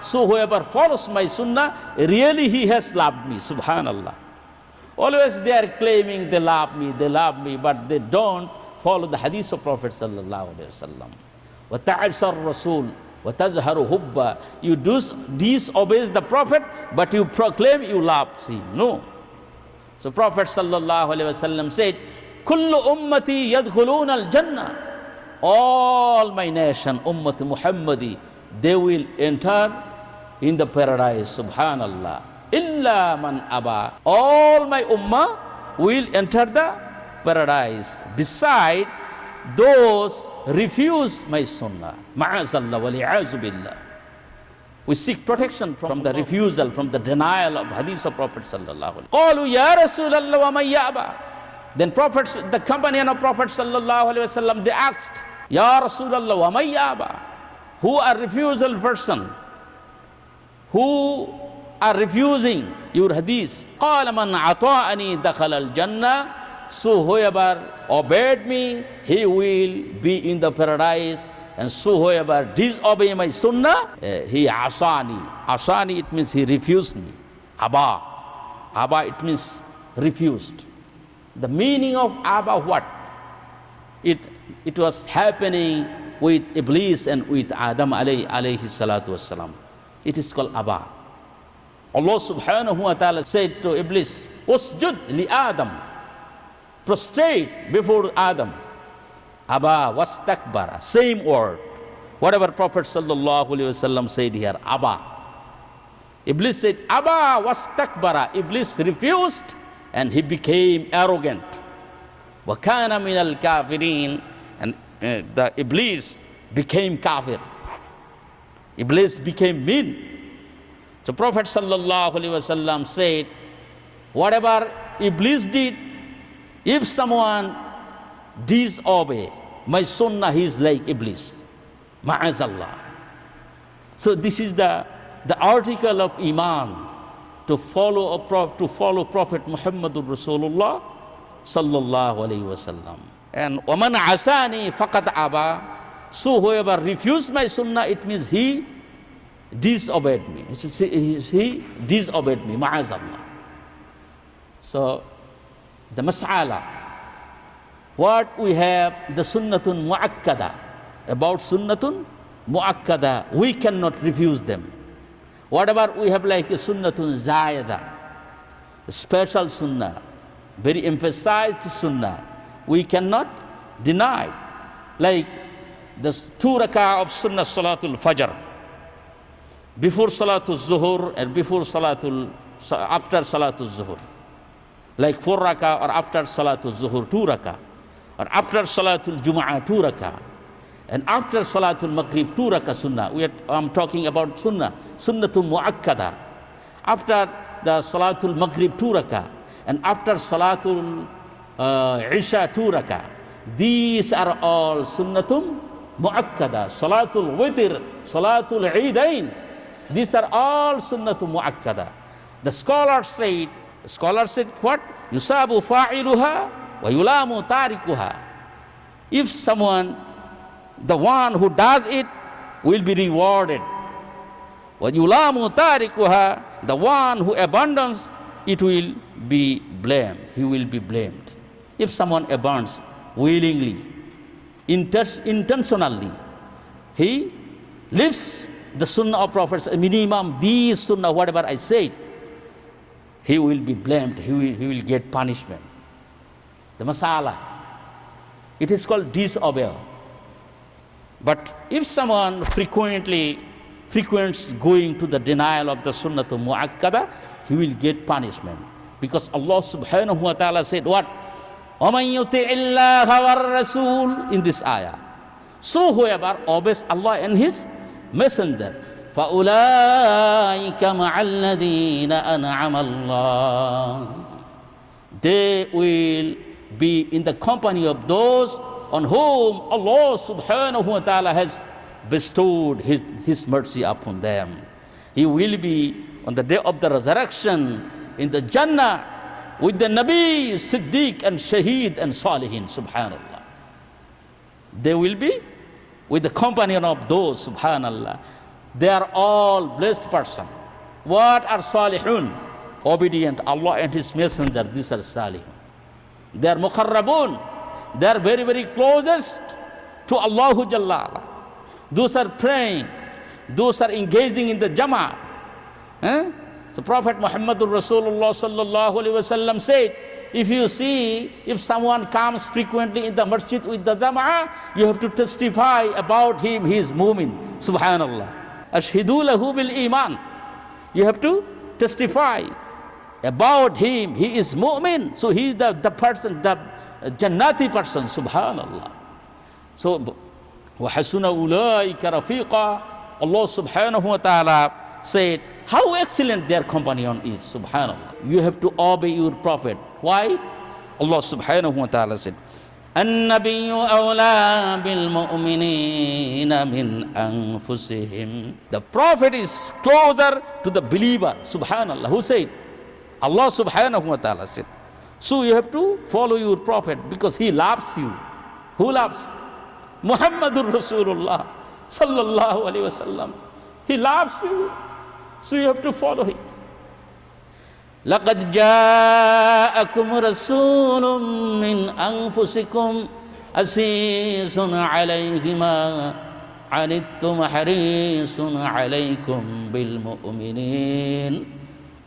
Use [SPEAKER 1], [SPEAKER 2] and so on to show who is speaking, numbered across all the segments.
[SPEAKER 1] So whoever follows my sunnah, really he has loved me. Subhanallah. Always they are claiming they love me, but they don't follow the hadith of Prophet sallallahu alaihi wasallam. وَتَعْصَى الرَّسُولُ وَتَزْهَرُ hubba. You disobey the Prophet, but you proclaim you love him. No. So Prophet sallallahu alaihi wasallam said, "Kullu ummati yadkhuluna al-jannah." All my nation, Ummat Muhammadi, they will enter in the paradise. Subhanallah. Illa man aba. All my ummah will enter the paradise. Beside those refuse my sunnah. Ma'azallah wa li'azu billah. We seek protection from the refusal, from the denial of hadith of Prophet sallallahu alaihi wasallam. Qalu ya Rasulallah wa man ya'ba. Then prophets, the companion of Prophet sallallahu alaihi wasallam, they asked, Ya Rasulallah wa man ya'ba. Who are refusal person? Who are refusing your hadith? Qala man ata'ani dakhala al-jannah. So whoever obeyed me, he will be in the paradise. And so whoever disobey my sunnah, he asani. Asani, it means he refused me. Aba. Aba, it means refused. The meaning of Aba, what? It was happening with Iblis and with Adam alayhi salatu wassalam. It is called Aba. Allah subhanahu wa ta'ala said to Iblis, "Usjud li Adam." Prostrate before Adam. Aba wastakbara. Same word. Whatever Prophet sallallahu alaihi wasallam said here, Aba. Iblis said, Aba wastakbara. Iblis refused and he became arrogant. Wa kana min al-kafirin. And the Iblis became kafir. Iblis became mean. So Prophet sallallahu alaihi wasallam said, whatever Iblis did, if someone disobey my sunnah, he is like Iblis. Ma'azallah. So this is the article of Iman, to follow Prophet Muhammadur Rasulullah sallallahu alaihi wasallam. And waman asani faqad aba. So whoever refused my sunnah, it means he disobeyed me. He disobeyed me. Ma'azallah. So the mas'ala, what we have, the sunnatun muakkadah. About sunnatun muakkadah, we cannot refuse them. Whatever we have like a sunnatun zayada, a special sunnah, very emphasized sunnah, we cannot deny. Like the 2 rak'ah of sunnah salatul fajr, before salatul zuhur and after salatul zuhur. Like 4 rak'ah or after salatul zuhur 2 rak'ah, or after salatul jum'ah 2 rak'ah, and after salatul maghrib 2 rak'ah sunnah. I'm talking about sunnah, sunnatul muakkadah. After the salatul maghrib 2 rak'ah, and after salatul isha 2 rak'ah. These are all sunnatul muakkadah. Salatul witr, salatul eidain, these are all sunnatul muakkadah. The scholars said what? Yusabu fa'iluha wa yulamu tarikuha. If someone, the one who does it, will be rewarded. Wa yulamu tarikuha, the one who abandons it will be blamed. He will be blamed. If someone abandons willingly, intentionally, he leaves the sunnah of Prophet, minimum these sunnah, whatever I said, he will be blamed. He will get punishment. The masala, it is called disobey. But if someone frequents going to the denial of the sunnah to muakkadah, he will get punishment. Because Allah subhanahu wa ta'ala said what? وَمَنْ يُطِعِ اللَّهَ وَالرَّسُولِ, in this ayah. So whoever obeys Allah and His Messenger, فَأُولَٰئِكَ مَعَ الَّذِينَ أَنْعَمَ اللَّهُ, they will be in the company of those on whom Allah subhanahu wa ta'ala has bestowed His mercy upon them. He will be on the day of the resurrection in the Jannah with the Nabi, Siddiq and Shaheed and Salihin. Subhanallah. They will be with the companion of those, subhanallah, They are all blessed person. What are salihun? Obedient Allah and His Messenger. These are salihun. They are muqarrabun. They are very, very closest to Allahu Jalla ala. Those are praying. Those are engaging in the Jama'ah. So Prophet Muhammadur Rasulullah sallallahu alaihi wasallam said, if someone comes frequently in the masjid with the Jama'ah, you have to testify about him, he is mu'min. Subhanallah. Ashhidu lahu bil iman. You have to testify about him, he is mu'min. So he is the person, the jannati person. Subhanallah. So, وَحَسُنَ أُولَٰئِكَ رَفِيقًا. Allah subhanahu wa ta'ala said, how excellent their companion is. Subhanallah. You have to obey your prophet. Why? Allah subhanahu wa ta'ala said, النبي أولى بالمؤمنين من أنفسهم. The prophet is closer to the believer. Subhanallah. Who said? Allah subhanahu wa ta'ala said. So you have to follow your prophet because he loves you. Who loves? Muhammadur Rasulullah sallallahu alaihi wasallam. He loves you. So you have to follow him. لَقَدْ جَاءَكُمْ رَسُولٌ مِّنْ أَنفُسِكُمْ عَزِيزٌ عَلَيْهِ مَا عَنِتُّمْ حَرِيصٌ عَلَيْكُمْ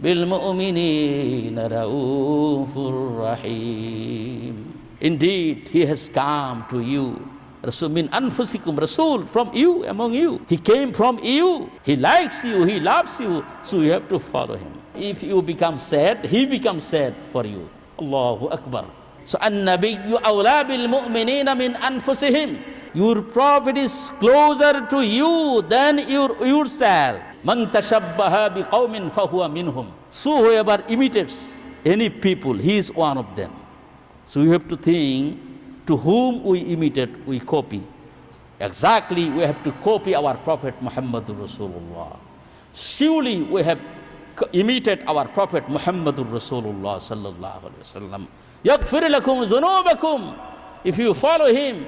[SPEAKER 1] بِالْمُؤْمِنِينَ رَءُوفٌ رَحِيمٌ. Indeed, he has come to you. Rasul min anfusikum, Rasul from you, among you. He came from you. He likes you, he loves you. So you have to follow him. If you become sad, he becomes sad for you. Allahu Akbar. So an-nabiyyu awla bil mu'minina min anfusihim. Your prophet is closer to you than yourself. Man tashabbaha bi qawmin fahuwa minhum. So whoever imitates any people, he is one of them. So you have to think, to whom we imitate, we copy. Exactly, we have to copy our Prophet Muhammadur Rasulullah. Surely we have imitated our Prophet Muhammadur Rasulullah sallallahu alaihi wasallam. Yaghfir lakum dhunubakum. If you follow him,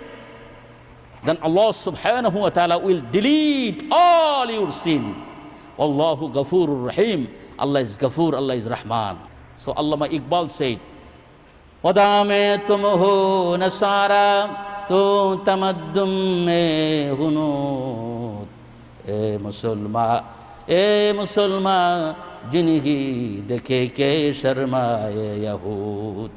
[SPEAKER 1] then Allah subhanahu wa ta'ala will delete all your sin. Allahu Ghafurur Rahim. Allah is Ghafur, Allah is Rahman. So Allama Iqbal said, खुदा में तुम हो नसारा तो तमद्दुम में गुनूत ए मुसलमान जिन्हीं देखे के शर्माए यहूद.